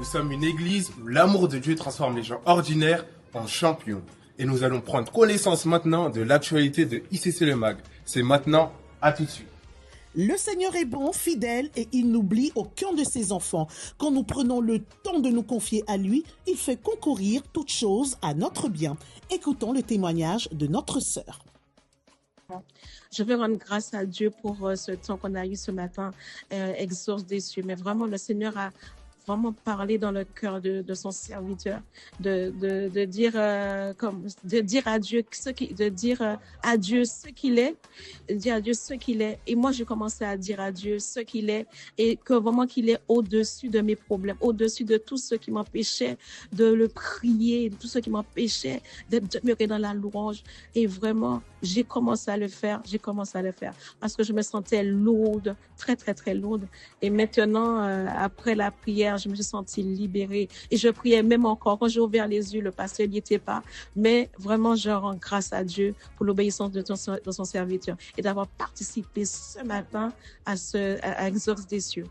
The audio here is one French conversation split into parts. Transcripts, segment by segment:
Nous sommes une église où l'amour de Dieu transforme les gens ordinaires en champions. Et nous allons prendre connaissance maintenant de l'actualité de ICC Le Mag. C'est maintenant, à tout de suite. Le Seigneur est bon, fidèle et il n'oublie aucun de ses enfants. Quand nous prenons le temps de nous confier à lui, il fait concourir toutes choses à notre bien. Écoutons le témoignage de notre sœur. Je veux rendre grâce à Dieu pour ce temps qu'on a eu ce matin, exauce des cieux. Mais vraiment, le Seigneur a vraiment parlé dans le cœur de son serviteur, de dire à Dieu ce qu'il est, dire à Dieu ce qu'il est. Et moi, j'ai commencé à dire à Dieu ce qu'il est et que vraiment qu'il est au-dessus de mes problèmes, au-dessus de tout ce qui m'empêchait de le prier, tout ce qui m'empêchait de demeurer dans la louange. Et vraiment, j'ai commencé à le faire parce que je me sentais lourde, très, très, très lourde. Et maintenant, après la prière, je me suis sentie libérée et je priais même encore. Quand j'ai ouvert les yeux, le pasteur n'y était pas. Mais vraiment, je rends grâce à Dieu pour l'obéissance de son serviteur et d'avoir participé ce matin à Exauce des cieux.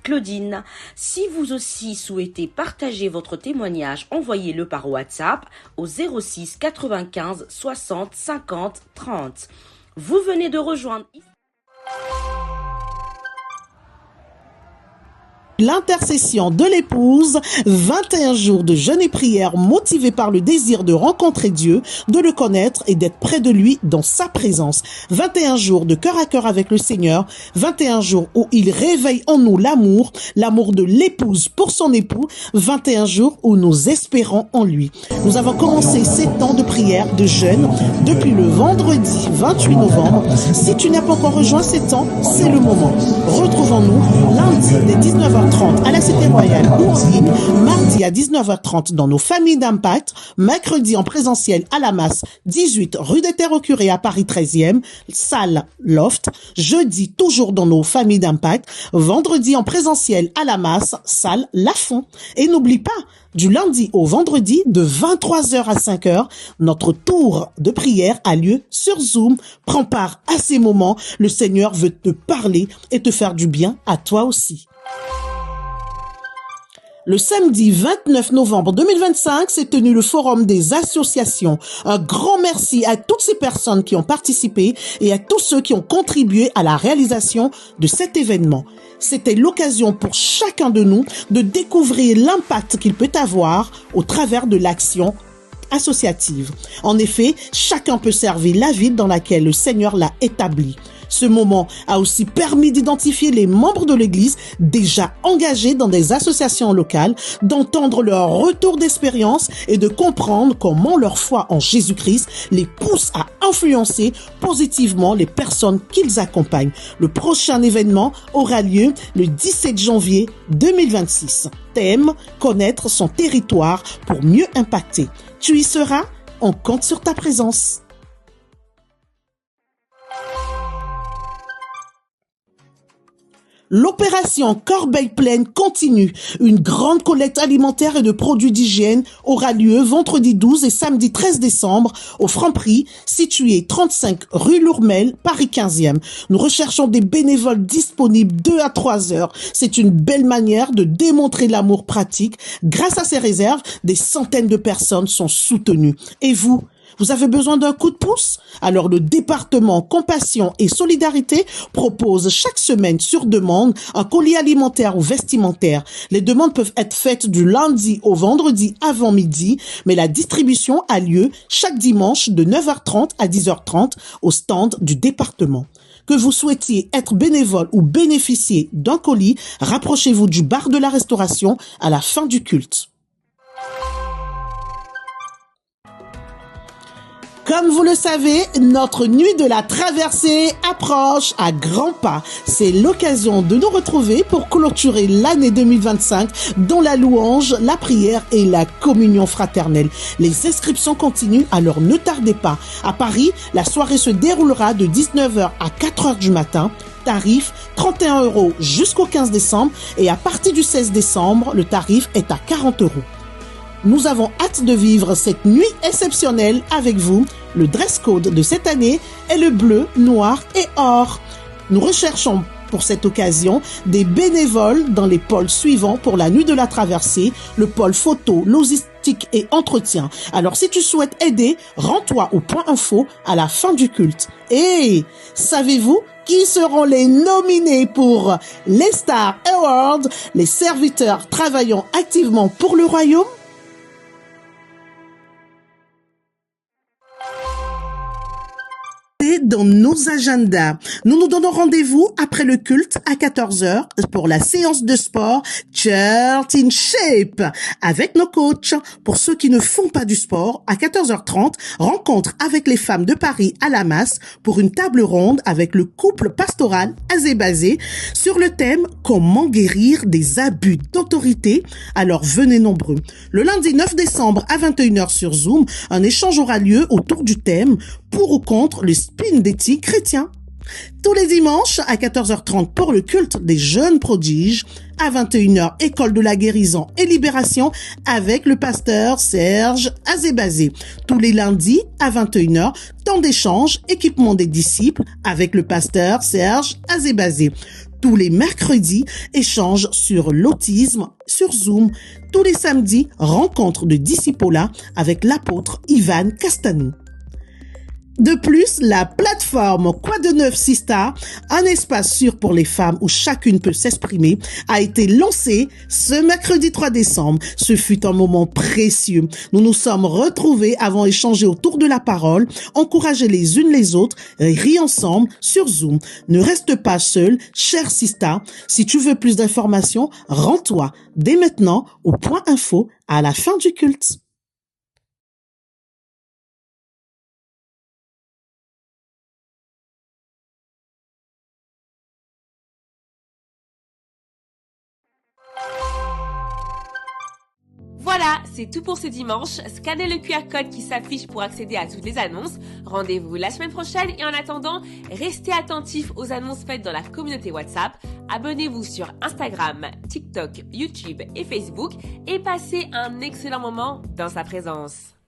Claudine, si vous aussi souhaitez partager votre témoignage, envoyez-le par WhatsApp au 06 95 60 50 30. Vous venez de rejoindre L'intercession de l'épouse, 21 jours de jeûne et prière motivés par le désir de rencontrer Dieu, de le connaître et d'être près de lui dans sa présence. 21 jours de cœur à cœur avec le Seigneur, 21 jours où il réveille en nous l'amour de l'épouse pour son époux, 21 jours où nous espérons en lui. Nous avons commencé ces temps de prière, de jeûne, depuis le vendredi 28 novembre. Si tu n'as pas encore rejoint ces temps, c'est le moment. Retrouvons-nous lundi dès 19h30 à la Cité Royale ou en ligne, mardi à 19h30 dans nos familles d'impact, mercredi en présentiel à la Masse, 18 rue des Terres au Curé à Paris 13e, salle Loft, jeudi toujours dans nos familles d'impact, vendredi en présentiel à la Masse, salle Lafont. Et n'oublie pas, du lundi au vendredi, de 23h à 5h, notre tour de prière a lieu sur Zoom. Prends part à ces moments. Le Seigneur veut te parler et te faire du bien à toi aussi. Le samedi 29 novembre 2025 s'est tenu le forum des associations. Un grand merci à toutes ces personnes qui ont participé et à tous ceux qui ont contribué à la réalisation de cet événement. C'était l'occasion pour chacun de nous de découvrir l'impact qu'il peut avoir au travers de l'action associative. En effet, chacun peut servir la ville dans laquelle le Seigneur l'a établi. Ce moment a aussi permis d'identifier les membres de l'Église déjà engagés dans des associations locales, d'entendre leur retour d'expérience et de comprendre comment leur foi en Jésus-Christ les pousse à influencer positivement les personnes qu'ils accompagnent. Le prochain événement aura lieu le 17 janvier 2026. Thème: connaître son territoire pour mieux impacter. Tu y seras? On compte sur ta présence. L'opération Corbeille pleine continue. Une grande collecte alimentaire et de produits d'hygiène aura lieu vendredi 12 et samedi 13 décembre au Franprix, situé 35 rue Lourmel, Paris 15e. Nous recherchons des bénévoles disponibles 2 à 3 heures. C'est une belle manière de démontrer l'amour pratique. Grâce à ces réserves, des centaines de personnes sont soutenues. Et vous? Vous avez besoin d'un coup de pouce? Alors le département Compassion et Solidarité propose chaque semaine sur demande un colis alimentaire ou vestimentaire. Les demandes peuvent être faites du lundi au vendredi avant midi, mais la distribution a lieu chaque dimanche de 9h30 à 10h30 au stand du département. Que vous souhaitiez être bénévole ou bénéficier d'un colis, rapprochez-vous du bar de la restauration à la fin du culte. Comme vous le savez, notre nuit de la traversée approche à grands pas. C'est l'occasion de nous retrouver pour clôturer l'année 2025 dans la louange, la prière et la communion fraternelle. Les inscriptions continuent, alors ne tardez pas. À Paris, la soirée se déroulera de 19h à 4h du matin. Tarif 31 € jusqu'au 15 décembre et à partir du 16 décembre, le tarif est à 40 €. Nous avons hâte de vivre cette nuit exceptionnelle avec vous. Le dress code de cette année est le bleu, noir et or. Nous recherchons pour cette occasion des bénévoles dans les pôles suivants pour la nuit de la traversée, le pôle photo, logistique et entretien. Alors si tu souhaites aider, rends-toi au point info à la fin du culte. Et savez-vous qui seront les nominés pour les Star Awards, les serviteurs travaillant activement pour le royaume? Dans nos agendas. Nous nous donnons rendez-vous après le culte à 14h pour la séance de sport Church in Shape avec nos coachs. Pour ceux qui ne font pas du sport, à 14h30, rencontre avec les femmes de Paris à la masse pour une table ronde avec le couple pastoral Azébazé sur le thème comment guérir des abus d'autorité. Alors venez nombreux. Le lundi 9 décembre à 21h sur Zoom, un échange aura lieu autour du thème pour ou contre le spin dating chrétien. Tous les dimanches à 14h30 pour le culte des jeunes prodiges, à 21h école de la guérison et libération avec le pasteur Serge Azébazé. Tous les lundis à 21h, temps d'échange, équipement des disciples avec le pasteur Serge Azébazé. Tous les mercredis, échange sur l'autisme sur Zoom. Tous les samedis, rencontre de discipolat avec l'apôtre Ivan Castanou. De plus, la plateforme Quoi de neuf Sista, un espace sûr pour les femmes où chacune peut s'exprimer, a été lancée ce mercredi 3 décembre. Ce fut un moment précieux. Nous nous sommes retrouvés avant d'échanger autour de la parole, encourager les unes les autres et rire ensemble sur Zoom. Ne reste pas seul, cher Sista. Si tu veux plus d'informations, rends-toi dès maintenant au point info à la fin du culte. Voilà, c'est tout pour ce dimanche. Scannez le QR code qui s'affiche pour accéder à toutes les annonces. Rendez-vous la semaine prochaine et en attendant, restez attentifs aux annonces faites dans la communauté WhatsApp. Abonnez-vous sur Instagram, TikTok, YouTube et Facebook et passez un excellent moment dans sa présence.